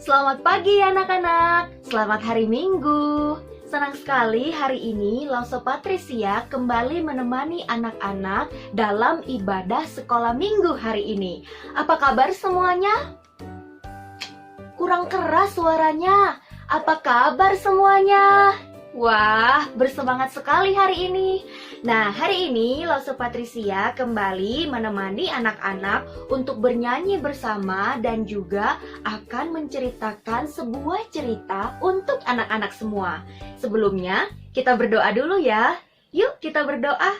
Selamat pagi anak-anak, selamat hari Minggu. Senang sekali hari ini Lause Patricia kembali menemani anak-anak dalam ibadah sekolah minggu hari ini. Apa kabar semuanya? Kurang keras suaranya. Apa kabar semuanya? Wah, bersemangat sekali hari ini. Nah, hari ini Lause Patricia kembali menemani anak-anak untuk bernyanyi bersama dan juga akan menceritakan sebuah cerita untuk anak-anak semua. Sebelumnya, kita berdoa dulu ya. Yuk, kita berdoa.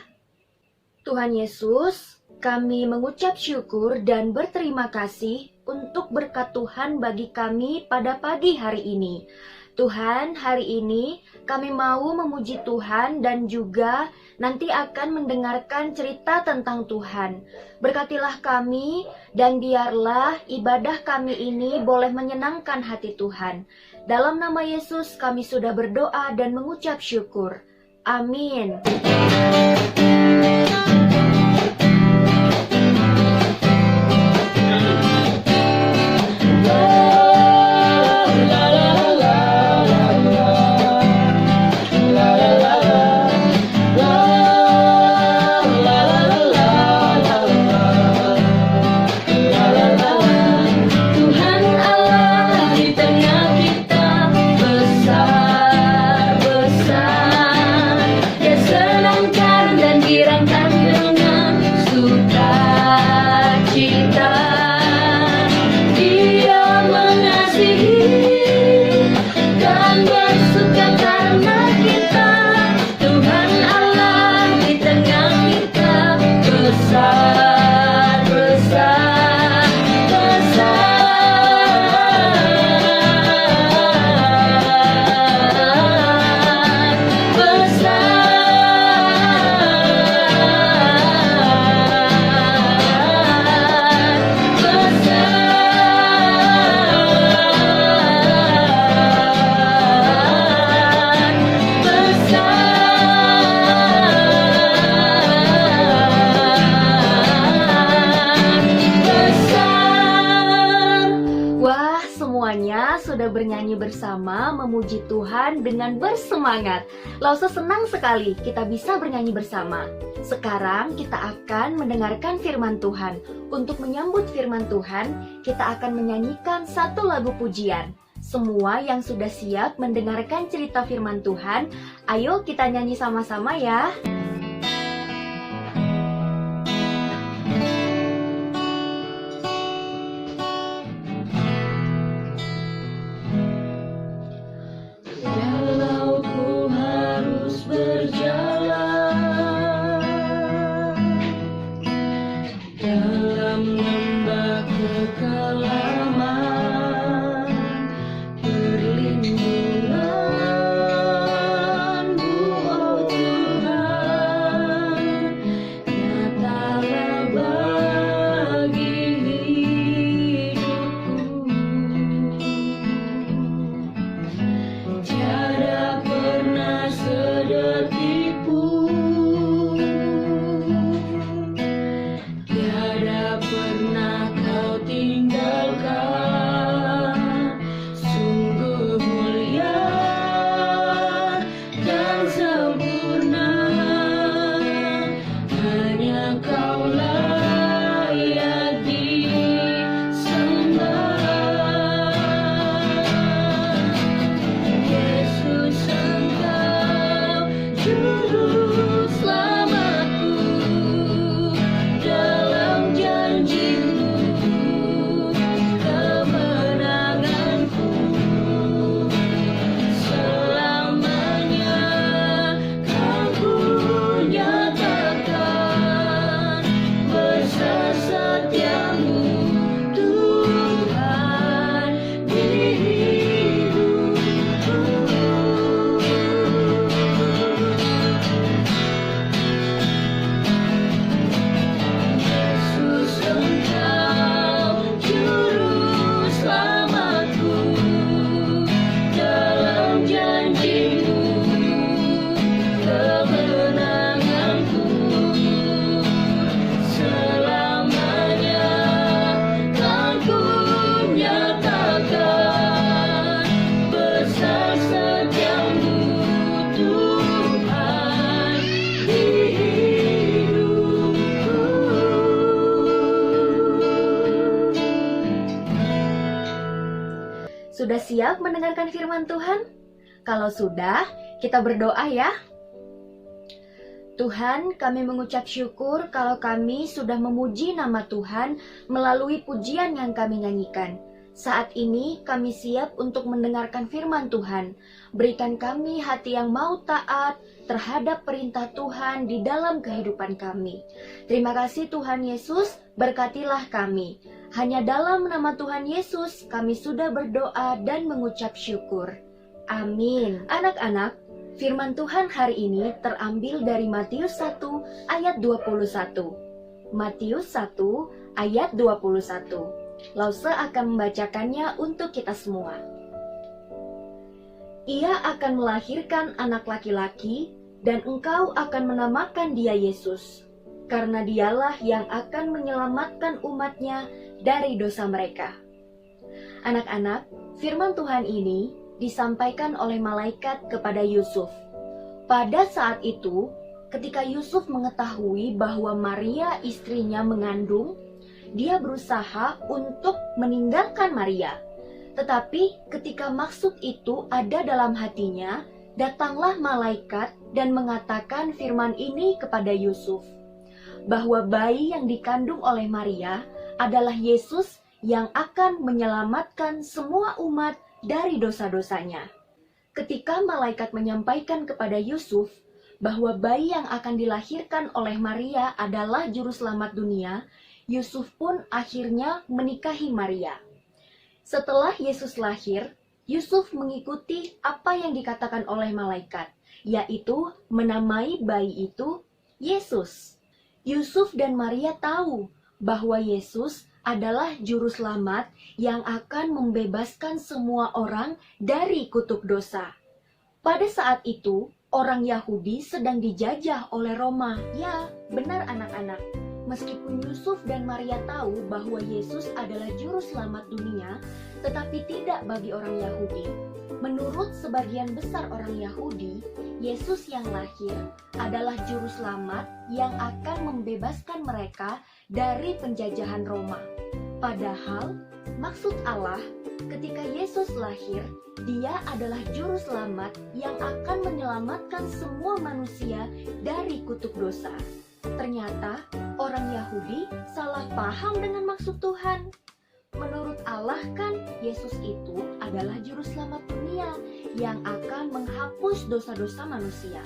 Tuhan Yesus, kami mengucap syukur dan berterima kasih untuk berkat Tuhan bagi kami pada pagi hari ini. Tuhan, hari ini kami mau memuji Tuhan dan juga nanti akan mendengarkan cerita tentang Tuhan. Berkatilah kami dan biarlah ibadah kami ini boleh menyenangkan hati Tuhan. Dalam nama Yesus kami sudah berdoa dan mengucap syukur. Amin. Semuanya sudah bernyanyi bersama memuji Tuhan dengan bersemangat. Lause senang sekali kita bisa bernyanyi bersama. Sekarang kita akan mendengarkan firman Tuhan. Untuk menyambut firman Tuhan, kita akan menyanyikan satu lagu pujian. Semua yang sudah siap mendengarkan cerita firman Tuhan, ayo kita nyanyi sama-sama ya. Perlindungan-Mu, oh Tuhan. Sudah siap mendengarkan firman Tuhan? Kalau sudah, kita berdoa ya. Tuhan, kami mengucap syukur kalau kami sudah memuji nama Tuhan melalui pujian yang kami nyanyikan. Saat ini kami siap untuk mendengarkan firman Tuhan. Berikan kami hati yang mau taat terhadap perintah Tuhan di dalam kehidupan kami. Terima kasih Tuhan Yesus, berkatilah kami. Hanya dalam nama Tuhan Yesus kami sudah berdoa dan mengucap syukur. Amin. Anak-anak, firman Tuhan hari ini terambil dari Matius 1 ayat 21. Matius 1 ayat 21. Lause akan membacakannya untuk kita semua. Ia akan melahirkan anak laki-laki, dan engkau akan menamakan dia Yesus, karena dialah yang akan menyelamatkan umatnya dari dosa mereka. Anak-anak, firman Tuhan ini disampaikan oleh malaikat kepada Yusuf. Pada saat itu, ketika Yusuf mengetahui bahwa Maria istrinya mengandung, dia berusaha untuk meninggalkan Maria. Tetapi ketika maksud itu ada dalam hatinya, datanglah malaikat dan mengatakan firman ini kepada Yusuf, bahwa bayi yang dikandung oleh Maria adalah Yesus yang akan menyelamatkan semua umat dari dosa-dosanya. Ketika malaikat menyampaikan kepada Yusuf bahwa bayi yang akan dilahirkan oleh Maria adalah juru selamat dunia, Yusuf pun akhirnya menikahi Maria. Setelah Yesus lahir, Yusuf mengikuti apa yang dikatakan oleh malaikat, yaitu menamai bayi itu Yesus. Yusuf dan Maria tahu bahwa Yesus adalah juru selamat yang akan membebaskan semua orang dari kutuk dosa. Pada saat itu, orang Yahudi sedang dijajah oleh Roma. Ya, benar anak-anak. Meskipun Yusuf dan Maria tahu bahwa Yesus adalah juru selamat dunia, tetapi tidak bagi orang Yahudi. Menurut sebagian besar orang Yahudi, Yesus yang lahir adalah juru selamat yang akan membebaskan mereka dari penjajahan Roma. Padahal, maksud Allah ketika Yesus lahir, Dia adalah juru selamat yang akan menyelamatkan semua manusia dari kutuk dosa. Ternyata orang Yahudi salah paham dengan maksud Tuhan. Menurut Allah kan Yesus itu adalah juru selamat dunia yang akan menghapus dosa-dosa manusia.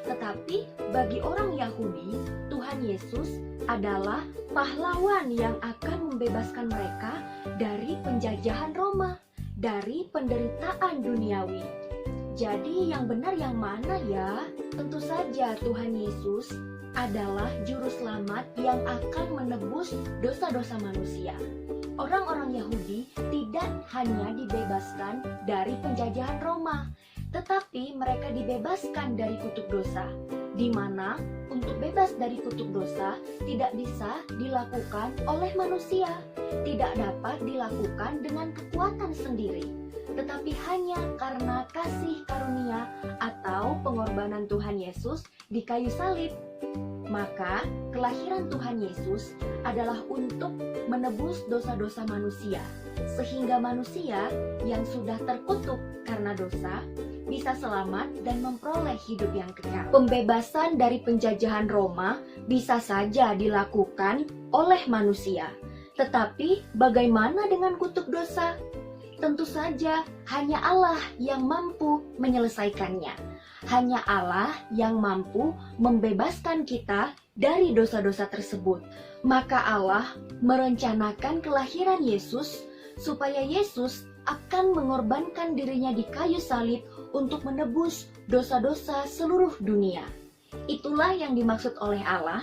Tetapi bagi orang Yahudi, Tuhan Yesus adalah pahlawan yang akan membebaskan mereka dari penjajahan Roma, dari penderitaan duniawi. Jadi yang benar yang mana ya? Tentu saja Tuhan Yesus adalah juru selamat yang akan menebus dosa-dosa manusia. Orang-orang Yahudi tidak hanya dibebaskan dari penjajahan Roma, tetapi mereka dibebaskan dari kutuk dosa, di mana untuk bebas dari kutuk dosa tidak bisa dilakukan oleh manusia, tidak dapat dilakukan dengan kekuatan sendiri, tetapi hanya karena kasih karunia atau pengorbanan Tuhan Yesus di kayu salib. Maka kelahiran Tuhan Yesus adalah untuk menebus dosa-dosa manusia, sehingga manusia yang sudah terkutuk karena dosa bisa selamat dan memperoleh hidup yang kekal. Pembebasan dari penjajahan Roma bisa saja dilakukan oleh manusia, tetapi bagaimana dengan kutuk dosa? Tentu saja hanya Allah yang mampu menyelesaikannya. Hanya Allah yang mampu membebaskan kita dari dosa-dosa tersebut. Maka Allah merencanakan kelahiran Yesus supaya Yesus akan mengorbankan dirinya di kayu salib untuk menebus dosa-dosa seluruh dunia. Itulah yang dimaksud oleh Allah,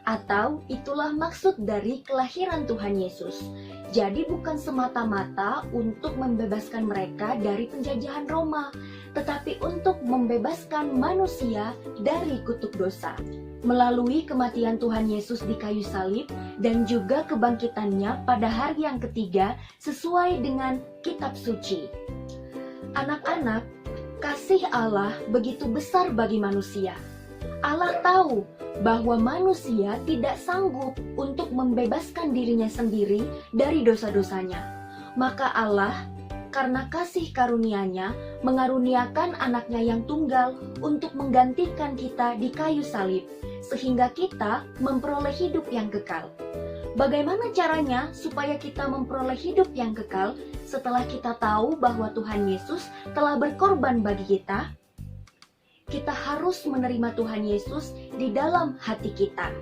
atau itulah maksud dari kelahiran Tuhan Yesus. Jadi bukan semata-mata untuk membebaskan mereka dari penjajahan Roma, tetapi untuk membebaskan manusia dari kutuk dosa. Melalui kematian Tuhan Yesus di kayu salib dan juga kebangkitannya pada hari yang ketiga sesuai dengan kitab suci. Anak-anak, kasih Allah begitu besar bagi manusia. Allah tahu bahwa manusia tidak sanggup untuk membebaskan dirinya sendiri dari dosa-dosanya. Maka Allah karena kasih karunia-Nya mengaruniakan anaknya yang tunggal untuk menggantikan kita di kayu salib, sehingga kita memperoleh hidup yang kekal. Bagaimana caranya supaya kita memperoleh hidup yang kekal setelah kita tahu bahwa Tuhan Yesus telah berkorban bagi kita? Kita harus menerima Tuhan Yesus di dalam hati kita.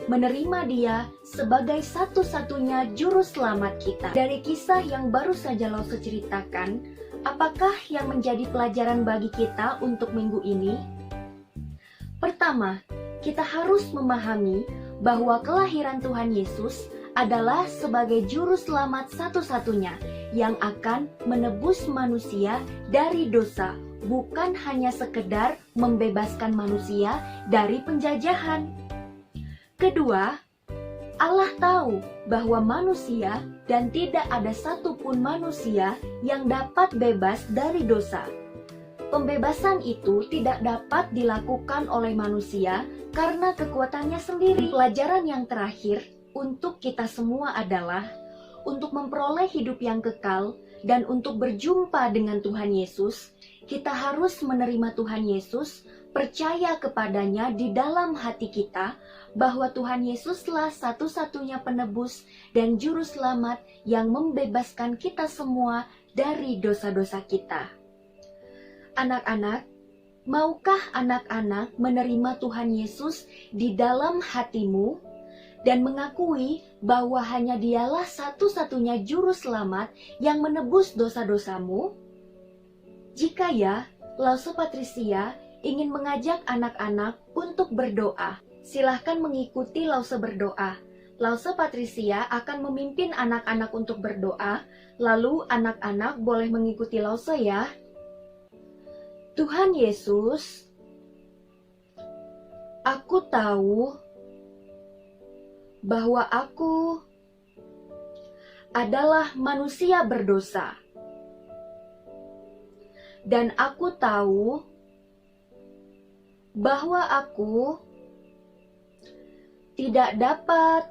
Menerima Dia sebagai satu-satunya juru selamat kita. Dari kisah yang baru saja Lause ceritakan, apakah yang menjadi pelajaran bagi kita untuk minggu ini? Pertama, kita harus memahami bahwa kelahiran Tuhan Yesus adalah sebagai juru selamat satu-satunya yang akan menebus manusia dari dosa, bukan hanya sekedar membebaskan manusia dari penjajahan. Kedua, Allah tahu bahwa manusia dan tidak ada satupun manusia yang dapat bebas dari dosa. Pembebasan itu tidak dapat dilakukan oleh manusia karena kekuatannya sendiri. Pelajaran yang terakhir untuk kita semua adalah untuk memperoleh hidup yang kekal dan untuk berjumpa dengan Tuhan Yesus, kita harus menerima Tuhan Yesus, percaya kepadanya di dalam hati kita bahwa Tuhan Yesuslah satu-satunya penebus dan juru selamat yang membebaskan kita semua dari dosa-dosa kita. Anak-anak, maukah anak-anak menerima Tuhan Yesus di dalam hatimu dan mengakui bahwa hanya Dialah satu-satunya juru selamat yang menebus dosa-dosamu? Jika ya, Lause Patricia ingin mengajak anak-anak untuk berdoa. Silahkan mengikuti Lause berdoa. Lause Patricia akan memimpin anak-anak untuk berdoa, lalu anak-anak boleh mengikuti Lause ya. Tuhan Yesus, aku tahu bahwa aku adalah manusia berdosa. Dan aku tahu bahwa aku tidak dapat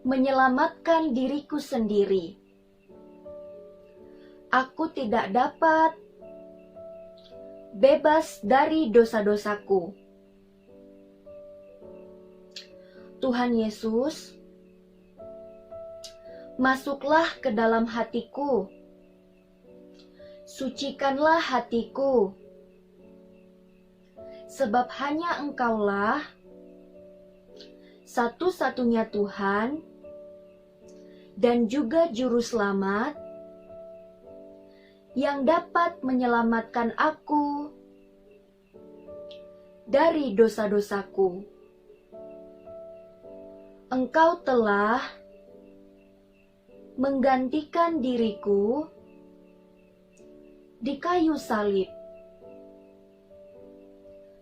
menyelamatkan diriku sendiri. Aku tidak dapat bebas dari dosa-dosaku. Tuhan Yesus, masuklah ke dalam hatiku. Sucikanlah hatiku. Sebab hanya Engkaulah satu-satunya Tuhan dan juga Juru Selamat yang dapat menyelamatkan aku dari dosa-dosaku. Engkau telah menggantikan diriku di kayu salib,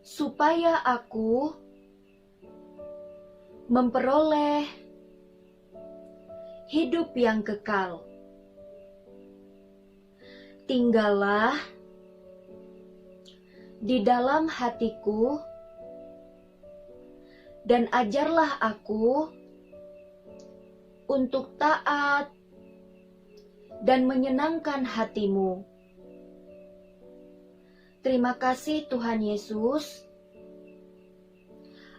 supaya aku memperoleh hidup yang kekal. Tinggallah di dalam hatiku dan ajarlah aku untuk taat dan menyenangkan hatimu. Terima kasih Tuhan Yesus.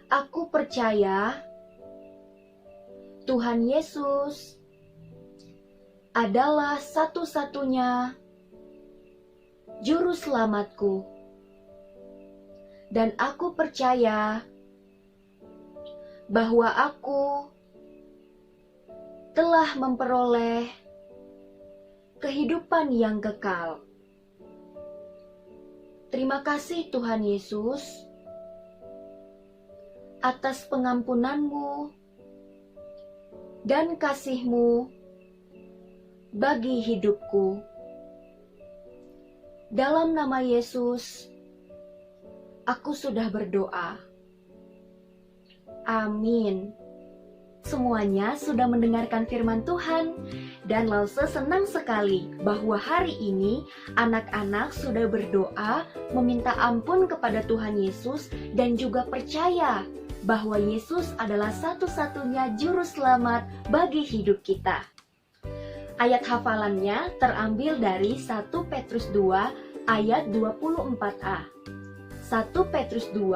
Aku percaya Tuhan Yesus adalah satu-satunya juru selamatku. Dan aku percaya bahwa aku telah memperoleh kehidupan yang kekal. Terima kasih Tuhan Yesus atas pengampunan-Mu dan kasih-Mu bagi hidupku. Dalam nama Yesus, aku sudah berdoa. Amin. Semuanya sudah mendengarkan firman Tuhan, dan Lause senang sekali bahwa hari ini anak-anak sudah berdoa meminta ampun kepada Tuhan Yesus dan juga percaya bahwa Yesus adalah satu-satunya juru selamat bagi hidup kita. Ayat hafalannya terambil dari 1 Petrus 2 ayat 24a. 1 Petrus 2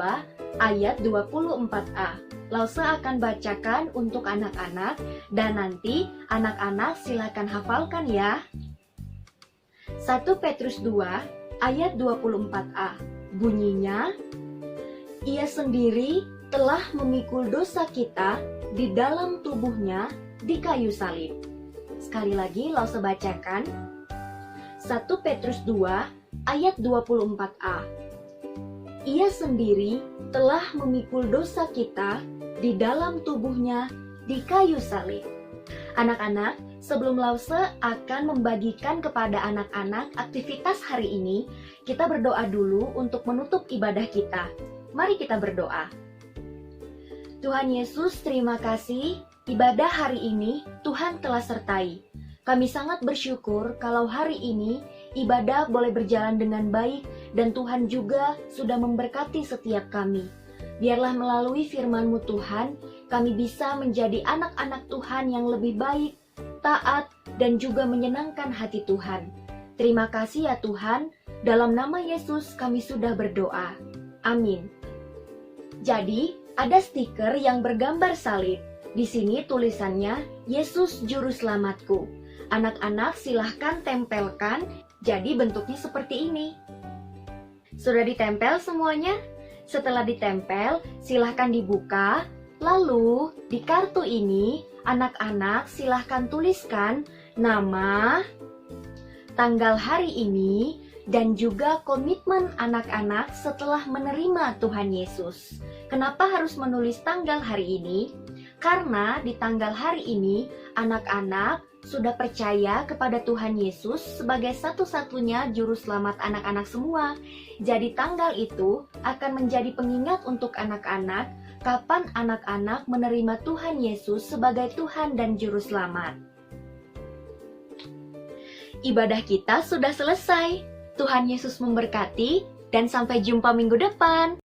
ayat 24a. Lause akan bacakan untuk anak-anak dan nanti anak-anak silakan hafalkan ya. 1 Petrus 2 ayat 24a. Bunyinya, Ia sendiri telah memikul dosa kita di dalam tubuhnya di kayu salib. Sekali lagi Lause bacakan. 1 Petrus 2 ayat 24a. Ia sendiri telah memikul dosa kita di dalam tubuhnya di kayu salib. Anak-anak, sebelum Lause akan membagikan kepada anak-anak aktivitas hari ini, kita berdoa dulu untuk menutup ibadah kita. Mari kita berdoa. Tuhan Yesus, terima kasih. Ibadah hari ini Tuhan telah sertai. Kami sangat bersyukur kalau hari ini ibadah boleh berjalan dengan baik dan Tuhan juga sudah memberkati setiap kami. Biarlah melalui firman-Mu Tuhan, kami bisa menjadi anak-anak Tuhan yang lebih baik, taat, dan juga menyenangkan hati Tuhan. Terima kasih ya Tuhan, dalam nama Yesus kami sudah berdoa. Amin. Jadi, ada stiker yang bergambar salib. Di sini tulisannya, Yesus Juru Selamatku. Anak-anak silahkan tempelkan, jadi bentuknya seperti ini. Sudah ditempel semuanya? Setelah ditempel, silahkan dibuka. Lalu, di kartu ini, anak-anak silahkan tuliskan nama, tanggal hari ini, dan juga komitmen anak-anak setelah menerima Tuhan Yesus. Kenapa harus menulis tanggal hari ini? Karena di tanggal hari ini, anak-anak sudah percaya kepada Tuhan Yesus sebagai satu-satunya juru selamat anak-anak semua. Jadi tanggal itu akan menjadi pengingat untuk anak-anak kapan anak-anak menerima Tuhan Yesus sebagai Tuhan dan juru selamat. Ibadah kita sudah selesai. Tuhan Yesus memberkati dan sampai jumpa minggu depan.